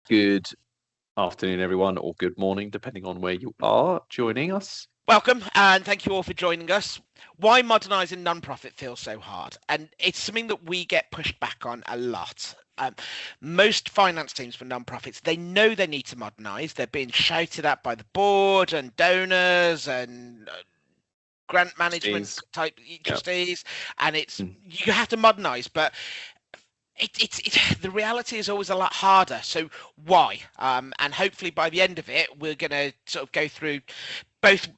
Good afternoon, everyone, or good morning, depending on where you are joining us. Welcome, and thank you all for joining us. Why modernising non-profit feels so hard, and it's something that we get pushed back on a lot. Most finance teams for non-profits, they know they need to modernise. They're being shouted at by the board and donors and grant management Trustees. type Yeah. trustees, and you have to modernise, but the reality is always a lot harder. So why? And hopefully by the end of it, we're going to sort of go through both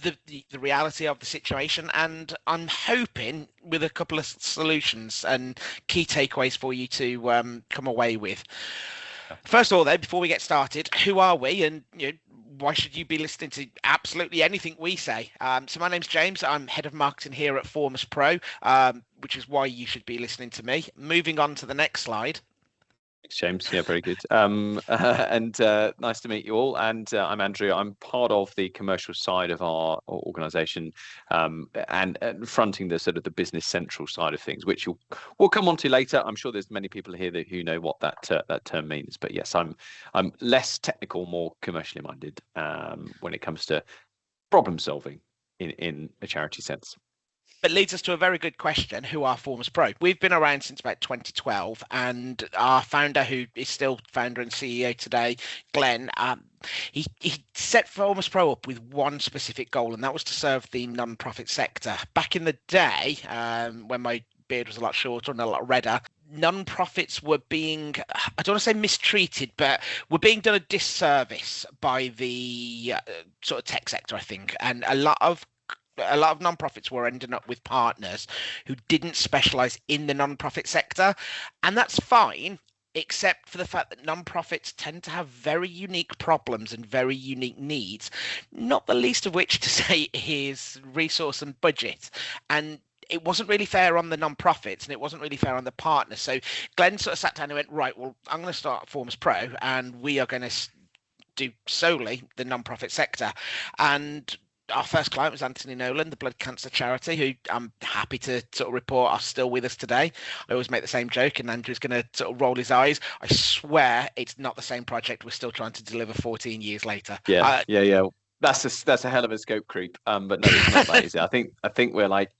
the reality of the situation, and I'm hoping with a couple of solutions and key takeaways for you to come away with. First of all, though, before we get started, who are we, and why should you be listening to absolutely anything we say? So my name's James. I'm head of marketing here at Formus Pro, which is why you should be listening to me. Moving on to the next slide. Thanks, James. Yeah, very good. And nice to meet you all. And I'm Andrew. I'm part of the commercial side of our organisation, and fronting the sort of the business central side of things, which we'll come on to later. I'm sure there's many people here who know what that term means. But yes, I'm less technical, more commercially minded when it comes to problem solving in a charity sense. It leads us to a very good question. Who are Formus Pro? We've been around since about 2012, and our founder, who is still founder and CEO today, Glenn, he set Formus Pro up with one specific goal, and that was to serve the non-profit sector. Back in the day, when my beard was a lot shorter and a lot redder, non-profits were being, I don't want to say mistreated, but were being done a disservice by the sort of tech sector, I think, and a lot of non-profits were ending up with partners who didn't specialize in the non-profit sector, and that's fine, except for the fact that non-profits tend to have very unique problems and very unique needs, not the least of which to say is resource and budget. And it wasn't really fair on the non-profits, and it wasn't really fair on the partners. So Glenn sort of sat down and went, right, well, I'm going to start Formus Pro, and we are going to do solely the non-profit sector. And our first client was Anthony Nolan, the blood cancer charity, who I'm happy to sort of report are still with us today. I always make the same joke, and Andrew's going to sort of roll his eyes. I swear it's not the same project we're still trying to deliver 14 years later. Yeah. That's a hell of a scope creep. But no, it's not that, is it? I think we're like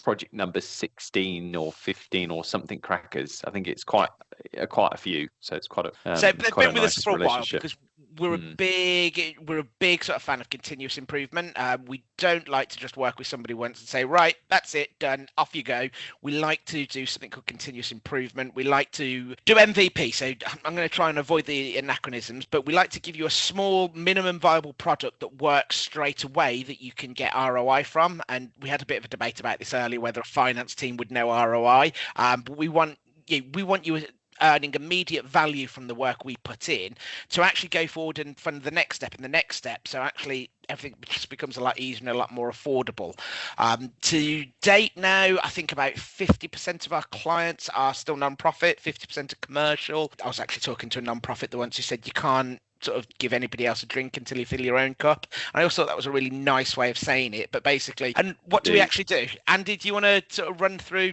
project number 16 or 15 or something crackers. I think it's quite a few. So it's quite a so they've quite been a with us nice for a while relationship. because we're a big sort of fan of continuous improvement. We don't like to just work with somebody once and say, right, that's it, done, off you go. We like to do something called continuous improvement. We like to do MVP. So I'm going to try and avoid the anachronisms, but we like to give you a small minimum viable product that works straight away that you can get ROI from. And we had a bit of a debate about this earlier, whether a finance team would know ROI, but we want you earning immediate value from the work we put in to actually go forward and fund the next step and the next step. So actually everything just becomes a lot easier and a lot more affordable. To date now, I think about 50% of our clients are still non-profit, 50% are commercial. I was actually talking to a non-profit the once who said you can't sort of give anybody else a drink until you fill your own cup. And I also thought that was a really nice way of saying it, but basically, and what do we actually do? Andy, do you want to sort of run through?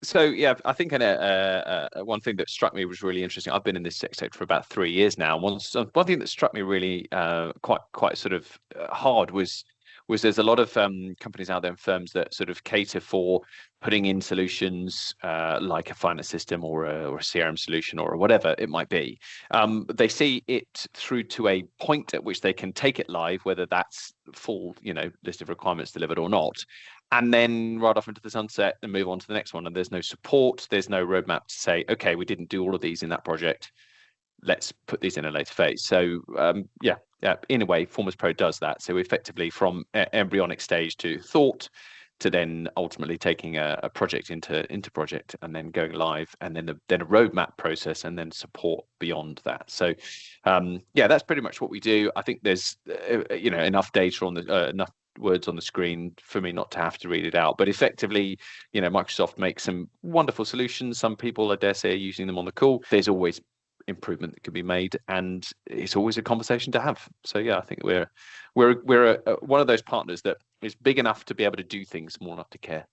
So yeah, I think one thing that struck me was really interesting. I've been in this sector for about 3 years now. One thing that struck me really quite sort of hard was there's a lot of companies out there and firms that sort of cater for putting in solutions like a finance system or a CRM solution or whatever it might be. They see it through to a point at which they can take it live, whether that's full list of requirements delivered or not, and then ride off into the sunset and move on to the next one. And there's no support, there's no roadmap to say, okay, we didn't do all of these in that project, let's put these in a later phase. So in a way, Formus Pro does that. So effectively from embryonic stage to thought to then ultimately taking a project into project and then going live, and then a roadmap process, and then support beyond that. So that's pretty much what we do. I think there's enough data on the enough words on the screen for me not to have to read it out. But effectively, Microsoft makes some wonderful solutions. Some people, I dare say, are using them on the call. There's always improvement that can be made, and it's always a conversation to have. So I think we're one of those partners that is big enough to be able to do things, small enough to care.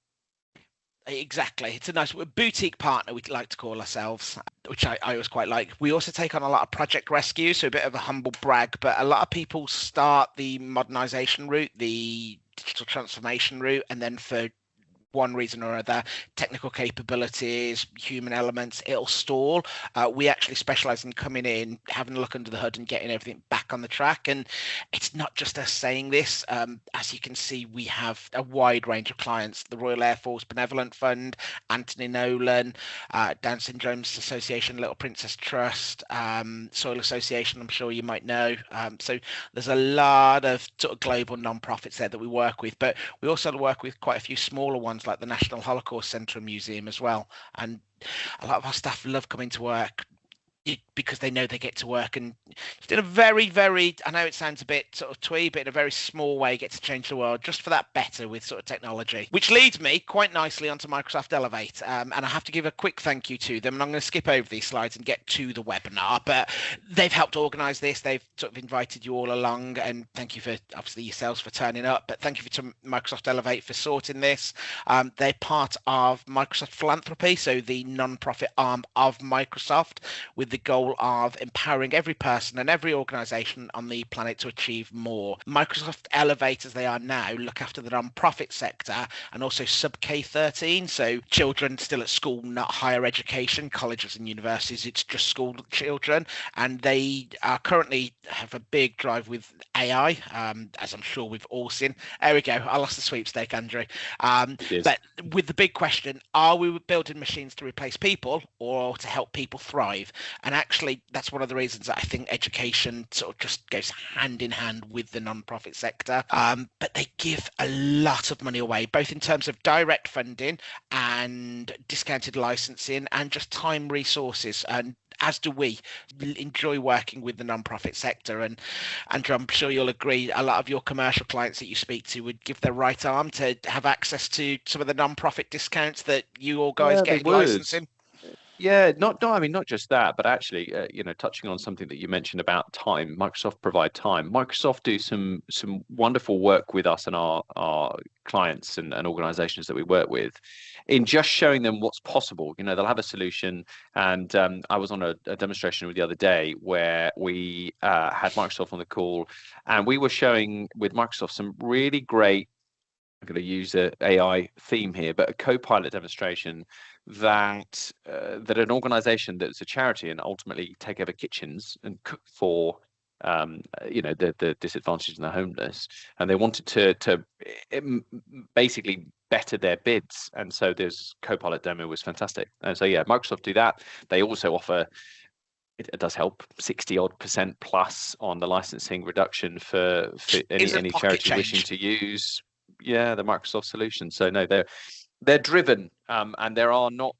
Exactly. It's a nice boutique partner, we like to call ourselves, which I always quite like. We also take on a lot of project rescue, so a bit of a humble brag, but a lot of people start the modernization route, the digital transformation route, and then for one reason or other, technical capabilities, human elements, it'll stall. We actually specialize in coming in, having a look under the hood and getting everything back on the track. And it's not just us saying this. As you can see, we have a wide range of clients: the Royal Air Force Benevolent Fund, Anthony Nolan, Down Syndrome Association, Little Princess Trust, Soil Association, I'm sure you might know. So there's a lot of sort of global non-profits there that we work with, but we also work with quite a few smaller ones like the National Holocaust Centre and Museum as well. And a lot of our staff love coming to work because they know they get to work and in a very, very, I know it sounds a bit sort of twee, but in a very small way get to change the world just for that better with sort of technology. Which leads me quite nicely onto Microsoft Elevate. And I have to give a quick thank you to them. And I'm going to skip over these slides and get to the webinar, but they've helped organise this. They've sort of invited you all along, and thank you for obviously yourselves for turning up, but thank you to Microsoft Elevate for sorting this. They're part of Microsoft Philanthropy, so the non-profit arm of Microsoft, with the goal of empowering every person and every organization on the planet to achieve more. Microsoft Elevate, as they are now, look after the non-profit sector and also sub K-13, so children still at school, not higher education, colleges and universities, it's just school children. And they are currently have a big drive with AI, as I'm sure we've all seen. There we go, I lost the sweepstake, Andrew. But with the big question, are we building machines to replace people or to help people thrive? And actually, that's one of the reasons that I think education sort of just goes hand in hand with the non-profit sector. But they give a lot of money away, both in terms of direct funding and discounted licensing and just time, resources. And as do we enjoy working with the non-profit sector. And Andrew, I'm sure you'll agree, a lot of your commercial clients that you speak to would give their right arm to have access to some of the non-profit discounts that you all guys get in licensing. Yeah, I mean, not just that, but actually, touching on something that you mentioned about time, Microsoft provide time. Microsoft do some wonderful work with us and our clients and organizations that we work with in just showing them what's possible. They'll have a solution. And I was on a demonstration the other day where we had Microsoft on the call, and we were showing with Microsoft some really great, I'm going to use an AI theme here, but a co-pilot demonstration that an organization that's a charity and ultimately take over kitchens and cook for the disadvantaged and the homeless, and they wanted to basically better their bids, and so this co-pilot demo was fantastic. And so Microsoft do that. They also offer, it does help, 60% plus on the licensing reduction for any charity wishing to use the Microsoft solution. So no, they're driven, and there are not,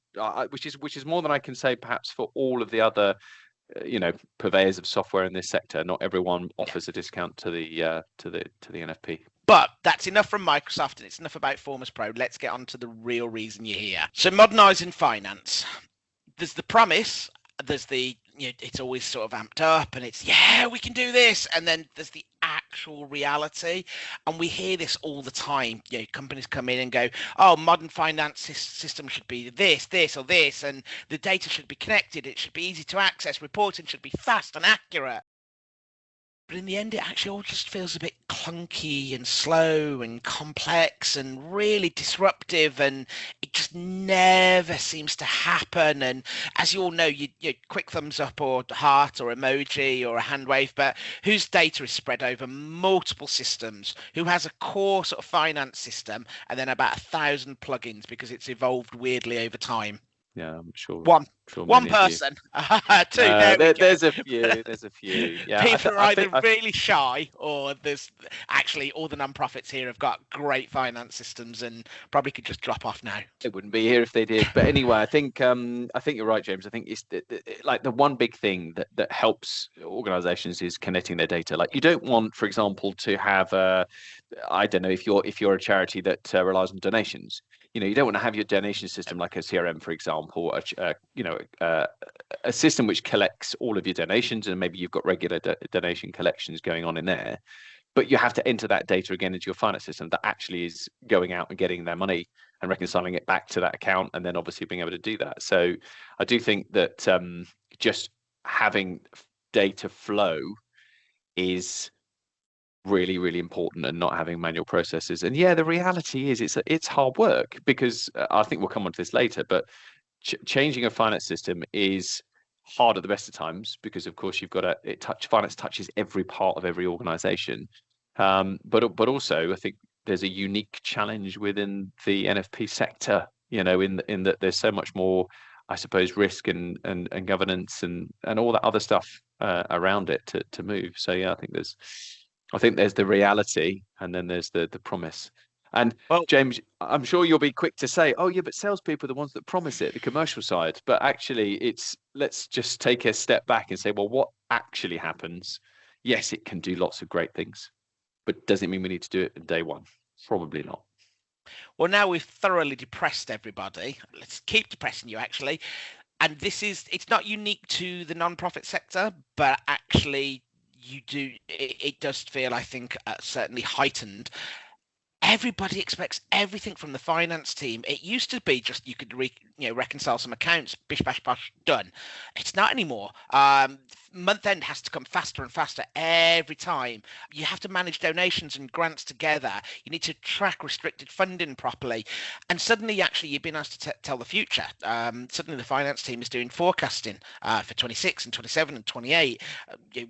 which is more than I can say perhaps for all of the other purveyors of software in this sector. Not everyone offers a discount to the NFP. But that's enough from Microsoft, and it's enough about Formus Pro. Let's get on to the real reason you're here. So modernising finance. There's the promise, there's the, it's always sort of amped up, and it's, we can do this. And then there's the actual reality. And we hear this all the time. Companies come in and go, oh, modern finance system should be this, or this, and the data should be connected. It should be easy to access. Reporting should be fast and accurate. But in the end, it actually all just feels a bit clunky and slow and complex and really disruptive, and it just never seems to happen. And as you all know, you quick thumbs up or heart or emoji or a hand wave, but whose data is spread over multiple systems, who has a core sort of finance system, and then about 1,000 plugins because it's evolved weirdly over time. Yeah, I'm sure. One person. Two. There's a few. There's a few. Yeah, people are either really shy, or there's actually all the non-profits here have got great finance systems and probably could just drop off now. They wouldn't be here if they did. But anyway, I think you're right, James. I think it's like the one big thing that helps organizations is connecting their data. Like, you don't want, for example, to have I don't know, if you're a charity that relies on donations. You don't want to have your donation system like a CRM, for example, a system which collects all of your donations, and maybe you've got regular donation collections going on in there, but you have to enter that data again into your finance system that actually is going out and getting their money and reconciling it back to that account, and then obviously being able to do that. So I do think that just having data flow is really, really important, and not having manual processes. And yeah, the reality is it's hard work, because I think we'll come on to this later, but changing a finance system is hard at the best of times, because of course you've got finance touches every part of every organization. But also I think there's a unique challenge within the NFP sector, in that there's so much more, I suppose, risk and governance and all that other stuff around it to move. So yeah, I think there's the reality, and then there's the promise. And Well, James, I'm sure you'll be quick to say, "Oh yeah, but salespeople are the ones that promise it, the commercial side." But actually, let's just take a step back and say, well, what actually happens? Yes, it can do lots of great things, but does it mean we need to do it in day one? Probably not. well, now we've thoroughly depressed everybody. Let's keep depressing you, actually. And it's not unique to the non-profit sector, but actually it does feel, I think, certainly heightened. Everybody expects everything from the finance team. It used to be just you could reconcile some accounts, bish bash bosh, done. It's not anymore. Month end has to come faster and faster every time. You have to manage donations and grants together. You need to track restricted funding properly, and suddenly actually you've been asked to tell the future. Suddenly the finance team is doing forecasting for 26 and 27 and 28.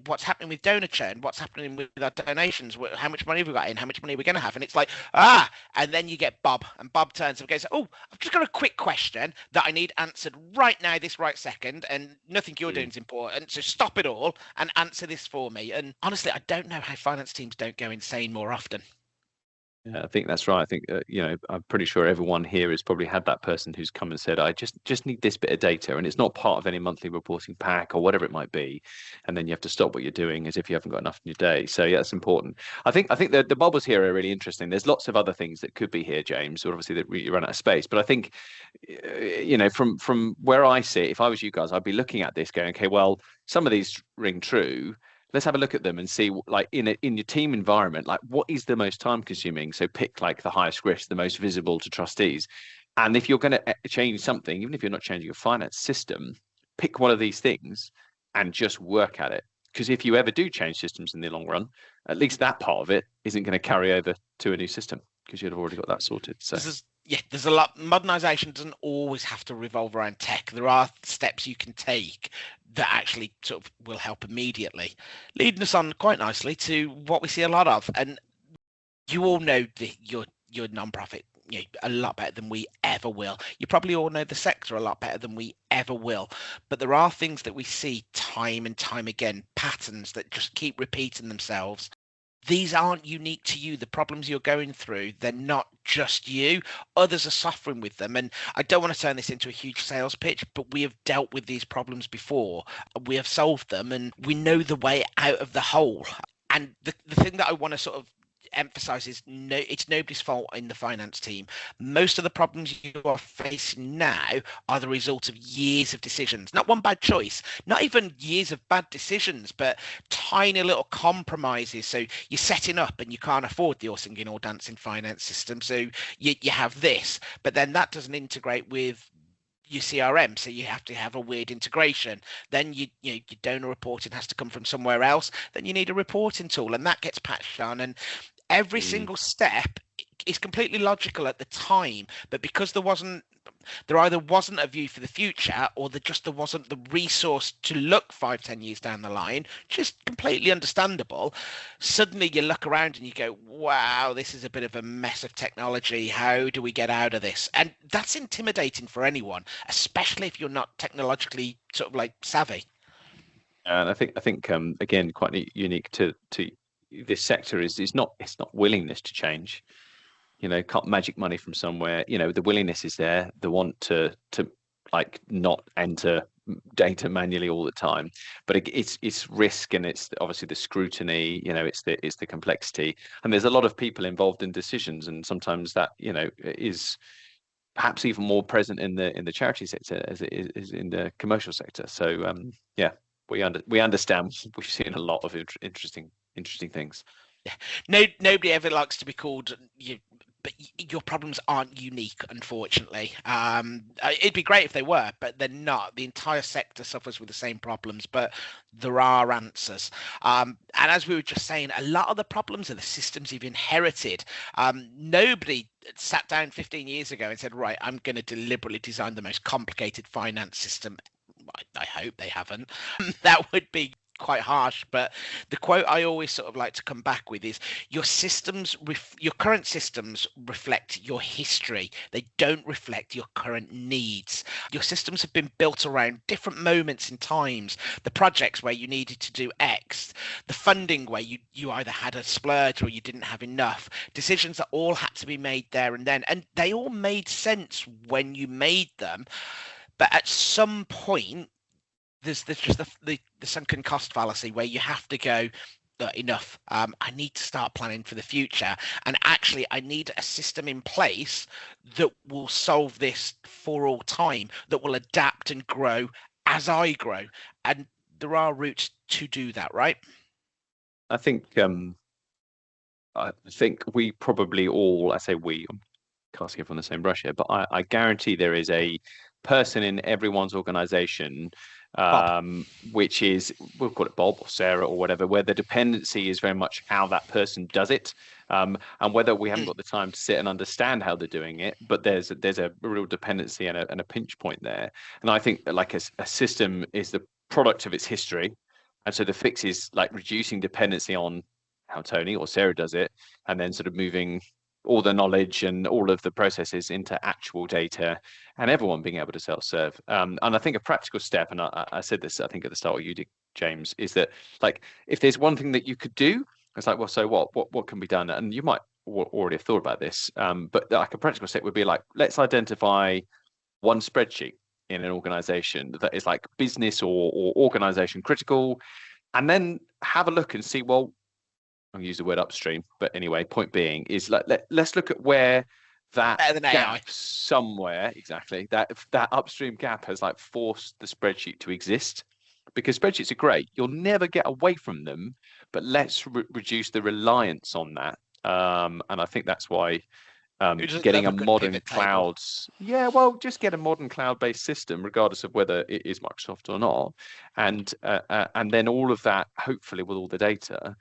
What's happening with donor churn? What's happening with our donations? How much money have we got in? How much money are we going to have? And it's like, and then you get Bob, and Bob turns and goes, "Oh, I've just got a quick question that I need answered right now, this right second, and nothing you're doing is important. So stop it all and answer this for me." And honestly, I don't know how finance teams don't go insane more often. Yeah, I think that's right. I think I'm pretty sure everyone here has probably had that person who's come and said, "I just need this bit of data," and it's not part of any monthly reporting pack or whatever it might be, and then you have to stop what you're doing as if you haven't got enough in your day. So yeah, it's important. I think the bubbles here are really interesting. There's lots of other things that could be here, James. Obviously, that you run out of space, but I think from where I sit, if I was you guys, I'd be looking at this going, okay, well, some of these ring true. Let's have a look at them and see, like, in your team environment, like, what is the most time consuming. So pick like the highest risk, the most visible to trustees. And if you're going to change something, even if you're not changing your finance system, pick one of these things and just work at it. Because if you ever do change systems in the long run, at least that part of it isn't going to carry over to a new system, because you'd have already got that sorted. So there's a lot. Modernization doesn't always have to revolve around tech. There are steps you can take that actually sort of will help immediately, leading us on quite nicely to what we see a lot of. And you all know your non-profit a lot better than we ever will. You probably all know the sector a lot better than we ever will. But there are things that we see time and time again, patterns that just keep repeating themselves. These aren't unique to you. The problems you're going through, they're not just you. Others are suffering with them. And I don't want to turn this into a huge sales pitch, but we have dealt with these problems before. We have solved them, and we know the way out of the hole. And the thing that I want to sort of emphasizes, it's nobody's fault in the finance team. Most of the problems you are facing now are the result of years of decisions, not one bad choice, not even years of bad decisions, but tiny little compromises. So you're setting up and you can't afford the all singing all dancing finance system, so you have this, but then that doesn't integrate with your CRM, so you have to have a weird integration. Then your donor reporting has to come from somewhere else. Then you need a reporting tool, and that gets patched on. And every single step is completely logical at the time, but because there either wasn't a view for the future, or there wasn't the resource to look 5-10 years down the line, which is completely understandable. Suddenly you look around and you go, wow, this is a bit of a mess of technology. How do we get out of this? And that's intimidating for anyone, especially if you're not technologically sort of like savvy. And I think again, quite unique to this sector is it's not willingness to change. Can't magic money from somewhere. The willingness is there, the want to like not enter data manually all the time, but it's risk, and it's obviously the scrutiny. It's the complexity, and there's a lot of people involved in decisions, and sometimes that is perhaps even more present in the charity sector as it is in the commercial sector. So yeah, we understand. We've seen a lot of interesting things. No, nobody ever likes to be called but your problems aren't unique, unfortunately. It'd be great if they were, but they're not. The entire sector suffers with the same problems, but there are answers. And as we were just saying, a lot of the problems are the systems you've inherited. Nobody sat down 15 years ago and said, right, I'm going to deliberately design the most complicated finance system. I hope they haven't. That would be quite harsh, but the quote I always sort of like to come back with is your current systems reflect your history. They don't reflect your current needs. Your systems have been built around different moments in times, the projects where you needed to do X, the funding where you either had a splurge or you didn't have enough, decisions that all had to be made there and then, and they all made sense when you made them. But at some point, there's just the sunken cost fallacy where you have to go, enough. I need to start planning for the future. And actually, I need a system in place that will solve this for all time, that will adapt and grow as I grow. And there are routes to do that, right? I think we probably all, I say we, I'm casting it from the same brush here, but I guarantee there is a person in everyone's organization, Bob. which is, we'll call it Bob or Sarah or whatever, where the dependency is very much how that person does it, and whether we haven't got the time to sit and understand how they're doing it, but there's a real dependency and a pinch point there. And I think that like a system is the product of its history, and so the fix is like reducing dependency on how Tony or Sarah does it, and then sort of moving all the knowledge and all of the processes into actual data, and everyone being able to self-serve. And I think a practical step, and I said this, I think at the start, you did, James, is that like if there's one thing that you could do, it's like, well, so what can be done? And you might already have thought about this, but like a practical step would be like, let's identify one spreadsheet in an organization that is like business or organization critical, and then have a look and see, well, I'll use the word upstream, but anyway, point being is like let's look at where that Better than AI. gap somewhere, exactly, that upstream gap has like forced the spreadsheet to exist, because spreadsheets are great. You'll never get away from them, but let's reduce the reliance on that. And I think that's why Who doesn't getting love a a good modern pivot table? just get a modern cloud-based system, regardless of whether it is Microsoft or not, and then all of that, hopefully, with all the data,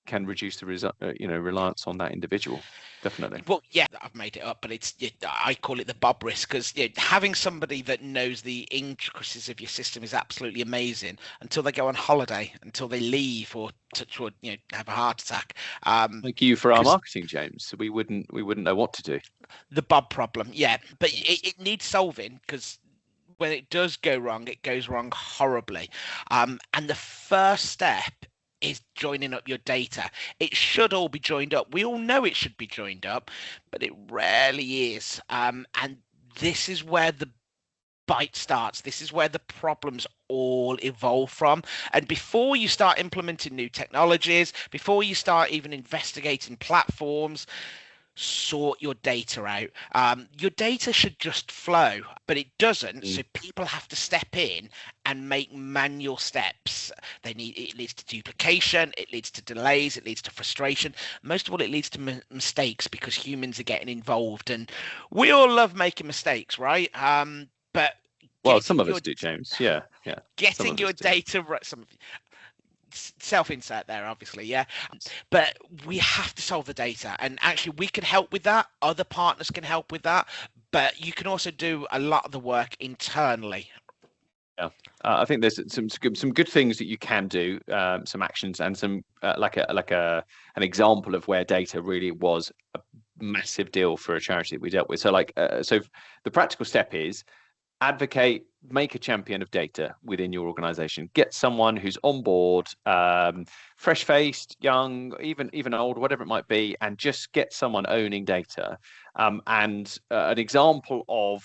can reduce the reliance on that individual. Definitely. Well, yeah, I've made it up, but I call it the Bob risk, because having somebody that knows the intricacies of your system is absolutely amazing until they go on holiday, until they leave, or touch wood, have a heart attack. Thank you for our 'Cause marketing, James. We wouldn't know what to do. the Bob problem, yeah, but it needs solving, because when it does go wrong, it goes wrong horribly. And the first step is joining up your data. It should all be joined up. We all know it should be joined up, but it rarely is. And this is where the bite starts. This is where the problems all evolve from. And before you start implementing new technologies, before you start even investigating platforms, sort your data out. Your data should just flow, but it doesn't. So people have to step in and make manual steps. It leads to duplication, it leads to delays, it leads to frustration. Most of all, it leads to mistakes, because humans are getting involved, and we all love making mistakes, right? But Well, some of us do, James. Yeah. Getting your data right. Some of you, self-insert there, obviously, yeah, but we have to solve the data, and actually we can help with that. Other partners can help with that, but you can also do a lot of the work internally. Yeah, I think there's some good things that you can do, some actions, and some an example of where data really was a massive deal for a charity that we dealt with. So so the practical step is advocate, make a champion of data within your organization. Get someone who's on board, fresh-faced, young, even old, whatever it might be, and just get someone owning data. And an example of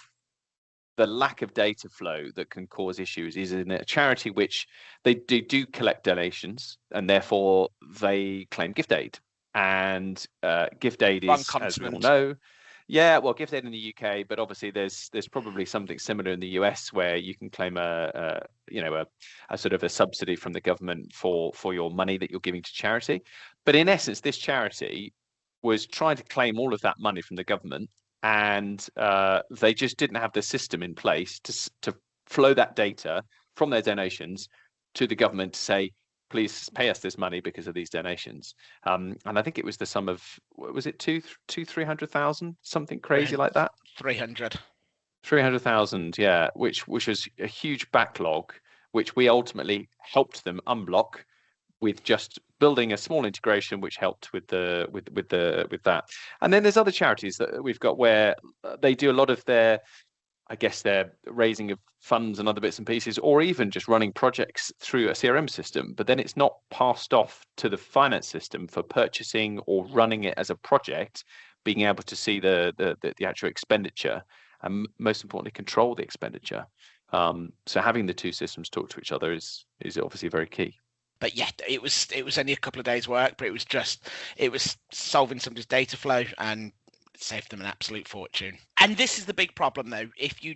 the lack of data flow that can cause issues is in a charity which they do collect donations, and therefore they claim gift aid. And gift aid is, as we all know, yeah, well, gift aid in the UK, but obviously there's probably something similar in the US where you can claim a sort of a subsidy from the government for your money that you're giving to charity. But in essence, this charity was trying to claim all of that money from the government, and they just didn't have the system in place to flow that data from their donations to the government to say, please pay us this money because of these donations. And I think it was the sum of, was it 300,000, something crazy like that? 300. 300,000, yeah, which was a huge backlog, which we ultimately helped them unblock with just building a small integration, which helped with that. And then there's other charities that we've got where they do a lot of their, I guess, their raising of funds and other bits and pieces, or even just running projects through a CRM system, but then it's not passed off to the finance system for purchasing or running it as a project, being able to see the actual expenditure and most importantly control the expenditure. So having the two systems talk to each other is obviously very key. But yeah, it was only a couple of days' work, but it was solving somebody's data flow and saved them an absolute fortune. And this is the big problem though. If your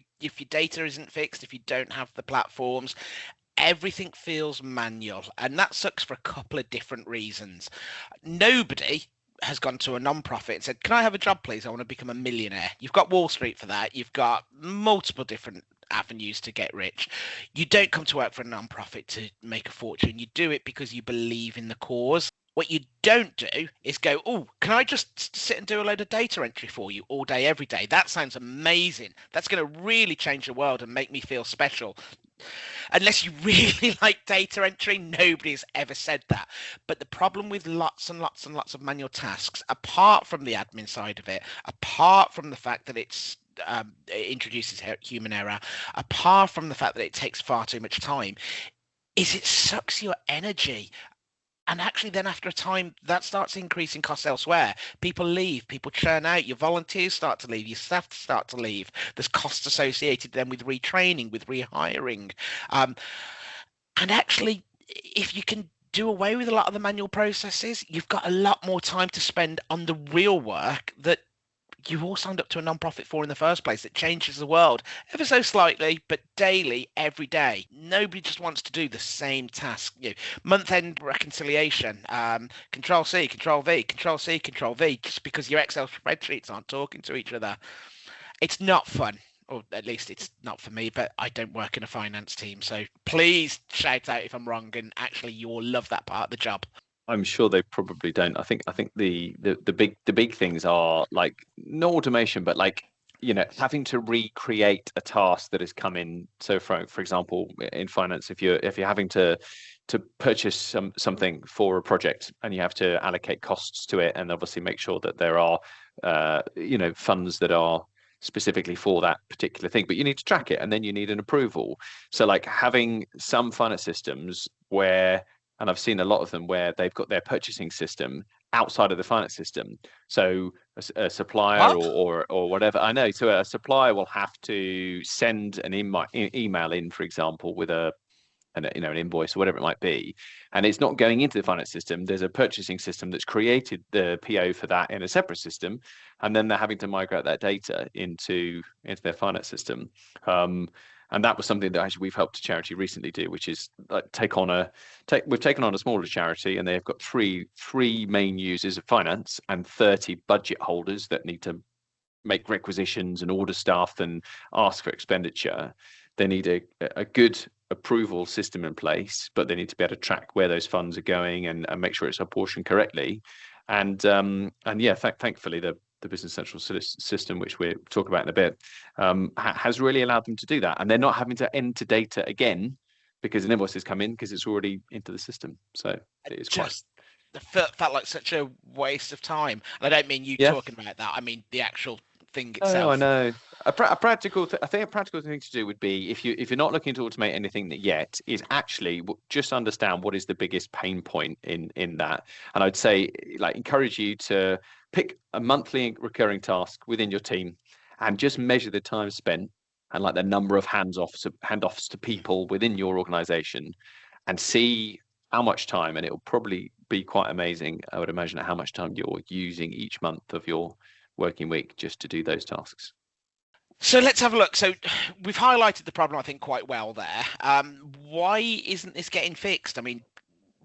data isn't fixed, if you don't have the platforms, everything feels manual, and that sucks for a couple of different reasons. Nobody has gone to a non-profit and said, can I have a job, please? I want to become a millionaire. You've got Wall Street for that. You've got multiple different avenues to get rich. You don't come to work for a non-profit to make a fortune. You do it because you believe in the cause. What you don't do is go, oh, can I just sit and do a load of data entry for you all day, every day? That sounds amazing. That's going to really change the world and make me feel special. Unless you really like data entry, nobody's ever said that. But the problem with lots and lots and lots of manual tasks, apart from the admin side of it, apart from the fact that it introduces human error, apart from the fact that it takes far too much time, is it sucks your energy. And actually, then after a time, that starts increasing costs elsewhere. People leave, people churn out, your volunteers start to leave, your staff start to leave. There's costs associated then with retraining, with rehiring. And actually, if you can do away with a lot of the manual processes, you've got a lot more time to spend on the real work that you all signed up to a non-profit for in the first place, that changes the world ever so slightly, but daily, every day. Nobody just wants to do the same task. Month-end reconciliation, Control C, Control V, Control C, Control V, just because your Excel spreadsheets aren't talking to each other. It's not fun, or at least it's not for me, but I don't work in a finance team. So please shout out if I'm wrong, and actually you all love that part of the job. I'm sure they probably don't. I think the big things are like no automation, but like having to recreate a task that has come in. So for example, in finance, if you're having to purchase something for a project and you have to allocate costs to it, and obviously make sure that there are funds that are specifically for that particular thing, but you need to track it and then you need an approval. So like having some finance systems where, and I've seen a lot of them where they've got their purchasing system outside of the finance system. So a supplier or whatever. I know. So a supplier will have to send an email in, for example, with an invoice or whatever it might be, and it's not going into the finance system. There's a purchasing system that's created the PO for that in a separate system, and then they're having to migrate that data into their finance system. And that was something that actually we've helped a charity recently do, which is we've taken on a smaller charity, and they've got three main users of finance and 30 budget holders that need to make requisitions and order stuff and ask for expenditure. They need a good approval system in place, but they need to be able to track where those funds are going and make sure it's apportioned correctly. And yeah, thankfully the Business Central system, which we'll talk about in a bit, has really allowed them to do that. And they're not having to enter data again because an invoice has come in because it's already into the system. So it is felt like such a waste of time. And I don't mean you talking about that. I mean the actual thing itself. Oh, I know. I think a practical thing to do would be, if you're not looking to automate anything yet, is actually just understand what is the biggest pain point in that. And I'd say, like, encourage you to pick a monthly recurring task within your team and just measure the time spent and like the number of handoffs to people within your organization, and see how much time, and it will probably be quite amazing, I would imagine, how much time you're using each month of your working week just to do those tasks. So let's have a look. So we've highlighted the problem, I think, quite well there. Why isn't this getting fixed? I mean,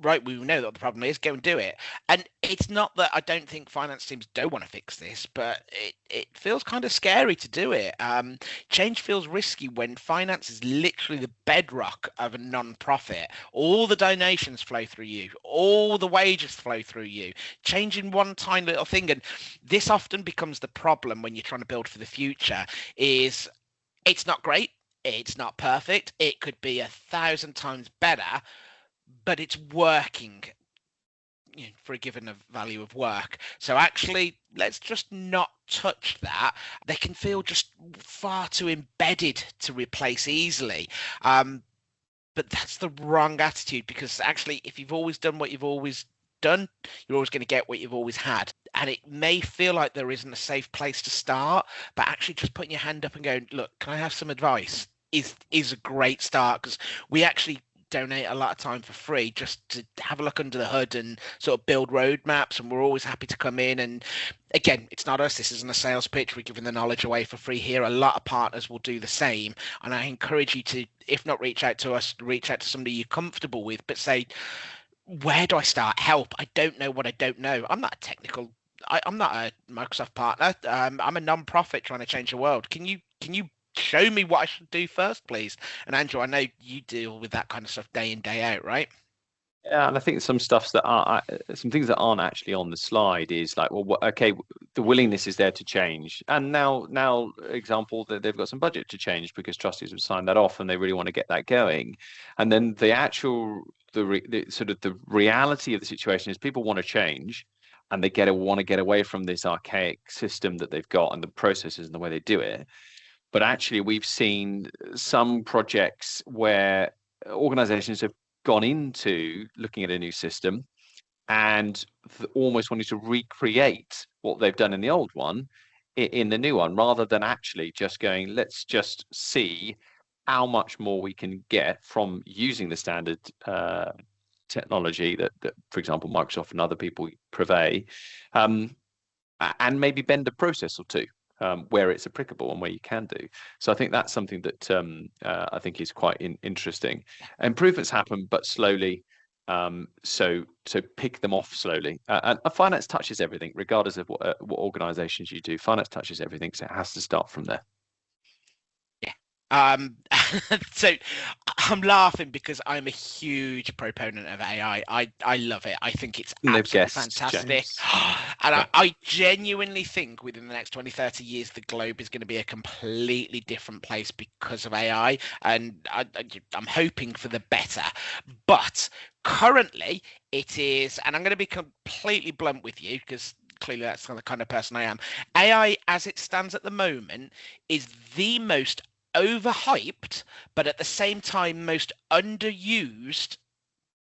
right, we know what the problem is, go and do it. And it's not that I don't think finance teams don't want to fix this, but it feels kind of scary to do it. Change feels risky when finance is literally the bedrock of a non-profit. All the donations flow through you, all the wages flow through you. Changing one tiny little thing, and this often becomes the problem when you're trying to build for the future, is it's not great, it's not perfect, it could be 1,000 times better, but it's working, for a given value of work. So actually, let's just not touch that. They can feel just far too embedded to replace easily. But that's the wrong attitude, because actually, if you've always done what you've always done, you're always going to get what you've always had. And it may feel like there isn't a safe place to start, but actually just putting your hand up and going, look, can I have some advice, is a great start, because we actually donate a lot of time for free just to have a look under the hood and sort of build roadmaps, and we're always happy to come in. And again, it's not us, this isn't a sales pitch, we're giving the knowledge away for free here. A lot of partners will do the same, and I encourage you to, if not reach out to us, reach out to somebody you're comfortable with, but say, where do I start? Help, I don't know what I don't know. I'm not a technical, I'm not a Microsoft partner. I'm a non-profit trying to change the world. Can you show me what I should do first, please? And Andrew, I know you deal with that kind of stuff day in, day out, right? Yeah, and I think some stuff that are some things that aren't actually on the slide is like, well, okay, the willingness is there to change, and now example that they've got some budget to change because trustees have signed that off and they really want to get that going, and then the actual the sort of the reality of the situation is people want to change, and they want to get away from this archaic system that they've got and the processes and the way they do it. But actually, we've seen some projects where organizations have gone into looking at a new system and almost wanting to recreate what they've done in the old one in the new one, rather than actually just going, let's just see how much more we can get from using the standard technology that, for example, Microsoft and other people purvey, and maybe bend a process or two. Where it's applicable and where you can do. So I think that's something that I think is quite interesting. Improvements happen, but slowly. So pick them off slowly. And finance touches everything, regardless of what organisations you do. Finance touches everything, so it has to start from there. So I'm laughing because I'm a huge proponent of AI. I love it. I think it's absolutely fantastic. And I genuinely think within the next 20, 30 years, the globe is going to be a completely different place because of AI. And I'm hoping for the better. But currently it is, and I'm going to be completely blunt with you because clearly that's the kind of person I am. AI, as it stands at the moment, is the most overhyped, but at the same time most underused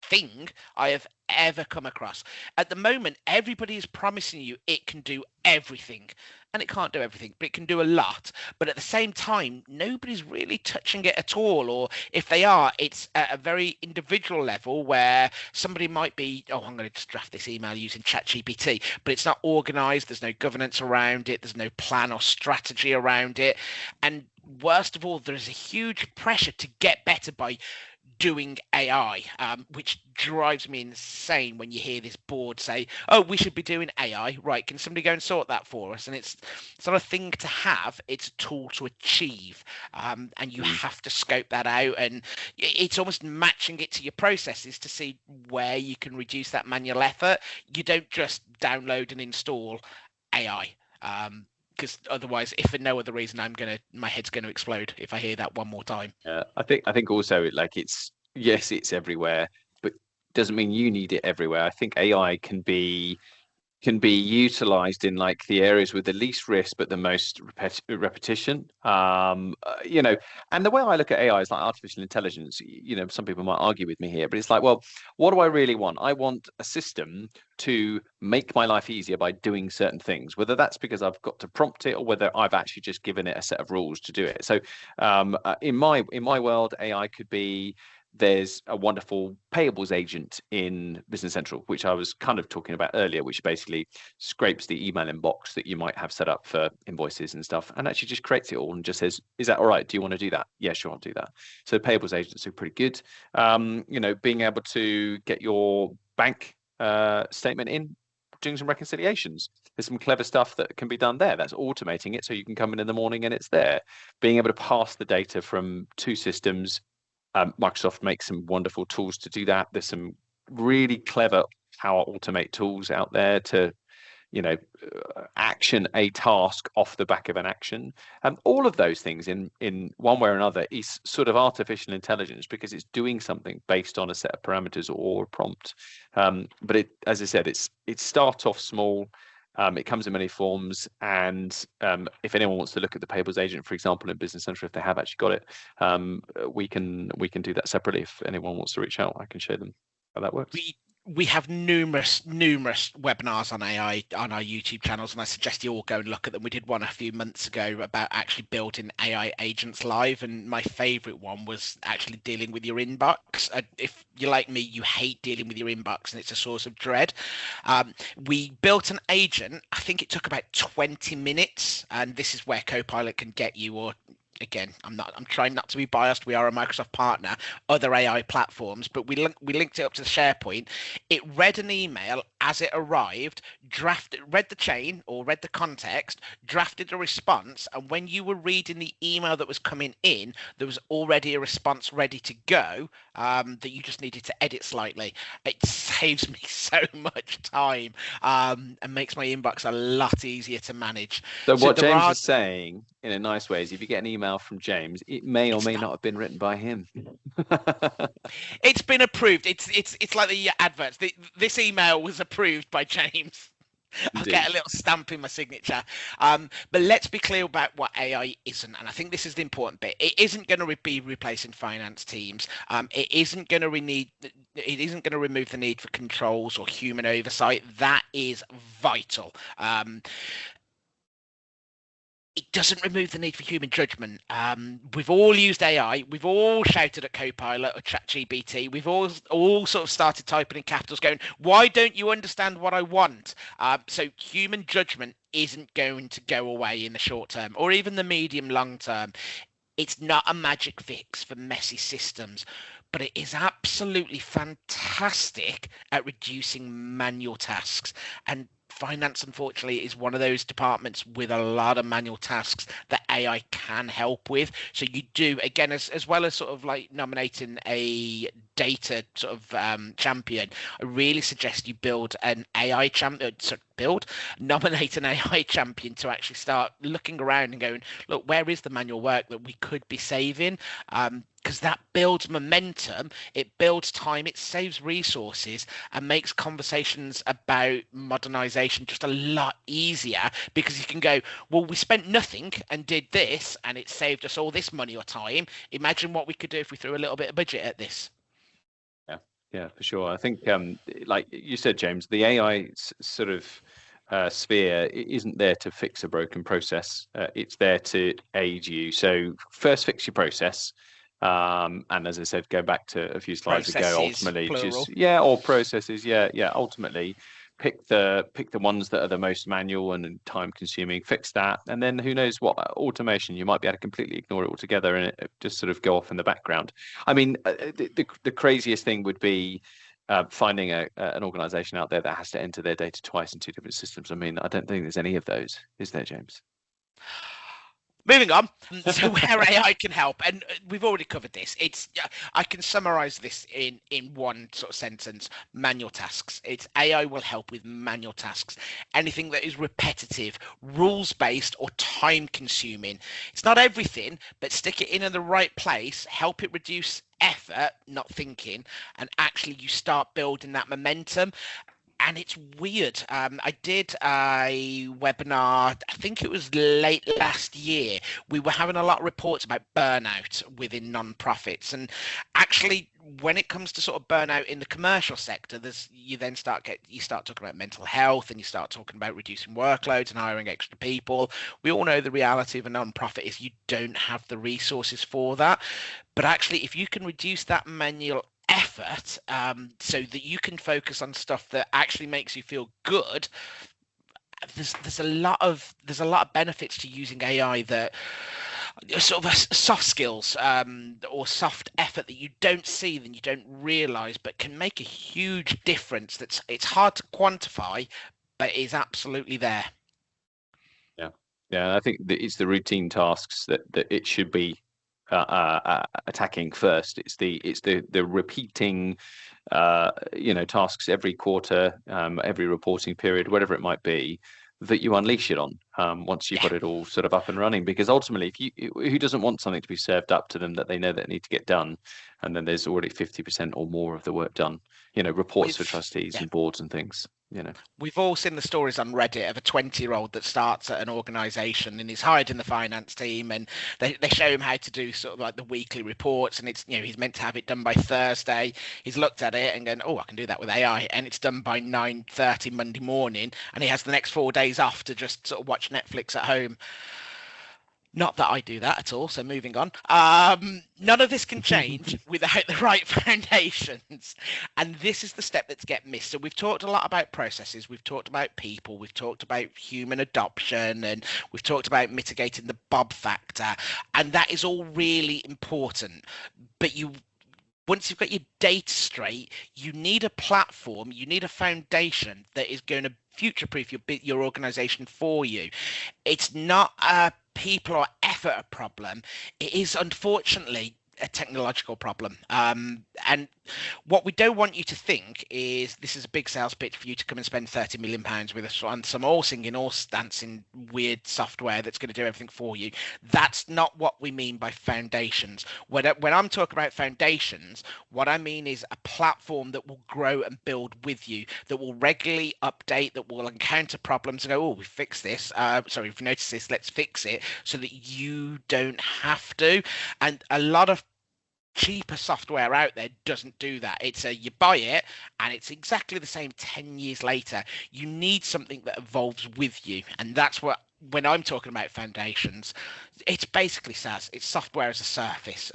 thing I have ever come across. At the moment, everybody is promising you it can do everything, and it can't do everything, but it can do a lot. But at the same time, nobody's really touching it at all, or if they are, it's at a very individual level where somebody might be, oh, I'm going to just draft this email using ChatGPT, but it's not organized, there's no governance around it, there's no plan or strategy around it, and worst of all, there's a huge pressure to get better by doing AI, which drives me insane when you hear this board say, oh, we should be doing AI. Right, can somebody go and sort that for us? And it's not a thing to have, it's a tool to achieve. And you have to scope that out. And it's almost matching it to your processes to see where you can reduce that manual effort. You don't just download and install AI. Because otherwise, if for no other reason, my head's gonna explode if I hear that one more time. Yeah, I think also like it's everywhere, but doesn't mean you need it everywhere. I think AI can be utilized in like the areas with the least risk but the most repetition. And the way I look at AI is like artificial intelligence. Some people might argue with me here, but it's like, well, what do I really want? I want a system to make my life easier by doing certain things, whether that's because I've got to prompt it or whether I've actually just given it a set of rules to do it. So in my world, AI could be there's a wonderful payables agent in Business Central, which I was kind of talking about earlier, which basically scrapes the email inbox that you might have set up for invoices and stuff, and actually just creates it all and just says, "Is that all right? Do you want to do that?" "Yeah, sure, I'll do that." So payables agents are pretty good. Being able to get your bank statement in, doing some reconciliations. There's some clever stuff that can be done there. That's automating it, so you can come in the morning and it's there. Being able to pass the data from two systems. Microsoft makes some wonderful tools to do that. There's some really clever Power Automate tools out there to, action a task off the back of an action. All of those things in one way or another is sort of artificial intelligence, because it's doing something based on a set of parameters or a prompt. But as I said, it starts off small. It comes in many forms, and if anyone wants to look at the payables agent, for example, in Business Central, if they have actually got it, we can do that separately. If anyone wants to reach out, I can show them how that works. We have numerous webinars on AI on our YouTube channels, and I suggest you all go and look at them. We did one a few months ago about actually building AI agents live, and my favorite one was actually dealing with your inbox. If you're like me, you hate dealing with your inbox and it's a source of dread. We built an agent. I think it took about 20 minutes, and this is where Copilot can get you, or again, I'm trying not to be biased. We are a Microsoft partner, other AI platforms, but we linked it up to the SharePoint. It read an email as it arrived, read the chain or read the context, drafted a response, and when you were reading the email that was coming in, there was already a response ready to go that you just needed to edit slightly. It saves me so much time and makes my inbox a lot easier to manage. So what James is saying, in a nice way, is if you get an email from James, it may or may not have been written by him. It's been approved. It's like the adverts. This email was approved by James. I'll get a little stamp in my signature. But let's be clear about what AI isn't, and I think this is the important bit. It isn't going to be replacing finance teams. It isn't going to remove the need for controls or human oversight. That is vital. It doesn't remove the need for human judgment. We've all used AI. We've all shouted at Copilot or ChatGPT. We've all sort of started typing in capitals going, "Why don't you understand what I want?" So human judgment isn't going to go away in the short term or even the medium long term. It's not a magic fix for messy systems, but it is absolutely fantastic at reducing manual tasks. And finance, unfortunately, is one of those departments with a lot of manual tasks that AI can help with. So you do, again, as well as sort of like nominating a data sort of champion, I really suggest you build an AI champion. Nominate an AI champion to actually start looking around and going, look, where is the manual work that we could be saving? Because that builds momentum, it builds time, it saves resources, and makes conversations about modernization just a lot easier, because you can go, well, we spent nothing and did this, and it saved us all this money or time. Imagine what we could do if we threw a little bit of budget at this. Yeah, for sure. I think, like you said, James, the AI sort of sphere isn't there to fix a broken process. It's there to aid you. So first, fix your process. And as I said, go back to a few slides ago. Ultimately, or processes. Yeah. Ultimately, pick the ones that are the most manual and time consuming. Fix that, and then who knows what automation, you might be able to completely ignore it altogether and it just sort of go off in the background. I mean, the craziest thing would be finding an organization out there that has to enter their data twice in two different systems. I mean, I don't think there's any of those, is there, James? Moving on to where AI can help, and we've already covered this. I can summarize this in one sort of sentence: manual tasks. It's AI will help with manual tasks, anything that is repetitive, rules-based, or time-consuming. It's not everything, but stick it in the right place, help it reduce effort, not thinking, and actually you start building that momentum. And it's weird. I did a webinar, I think it was late last year. We were having a lot of reports about burnout within non-profits. And actually, when it comes to sort of burnout in the commercial sector, you start talking about mental health, and you start talking about reducing workloads and hiring extra people. We all know the reality of a non-profit is you don't have the resources for that. But actually, if you can reduce that manual effort, so that you can focus on stuff that actually makes you feel good, there's a lot of benefits to using AI that sort of soft skills, or soft effort that you don't see, then you don't realize, but can make a huge difference. It's hard to quantify, but is absolutely there. Yeah, yeah. I think that it's the routine tasks that it should be attacking first. It's the repeating tasks every quarter, every reporting period, whatever it might be, that you unleash it on once you've Yeah. got it all sort of up and running. Because ultimately, who doesn't want something to be served up to them that they know that need to get done, and then there's already 50% or more of the work done. Reports for We've trustees yeah. and boards and things. We've all seen the stories on Reddit of a 20-year-old that starts at an organization and is hired in the finance team, and they show him how to do sort of like the weekly reports, and it's, he's meant to have it done by Thursday. He's looked at it and going, oh, I can do that with AI, and it's done by 9:30 Monday morning, and he has the next 4 days off to just sort of watch Netflix at home. Not that I do that at all, so moving on. None of this can change without the right foundations. And this is the step that's get missed. So we've talked a lot about processes, we've talked about people, we've talked about human adoption, and we've talked about mitigating the Bob factor. And that is all really important. But once you've got your data straight, you need a platform, you need a foundation that is going to future-proof your organization for you. It's not a people or effort problem. It is, unfortunately, a technological problem. And what we don't want you to think is this is a big sales pitch for you to come and spend £30 million with us on some all singing, all dancing weird software that's going to do everything for you. That's not what we mean by foundations. When I'm talking about foundations, what I mean is a platform that will grow and build with you, that will regularly update, that will encounter problems and go, oh, we fixed this. Sorry, we've noticed this, let's fix it, so that you don't have to. And a lot of cheaper software out there doesn't do that. It's you buy it and it's exactly the same 10 years later. You need something that evolves with you, and that's what, when I'm talking about foundations, it's basically SaaS. It's software as a service.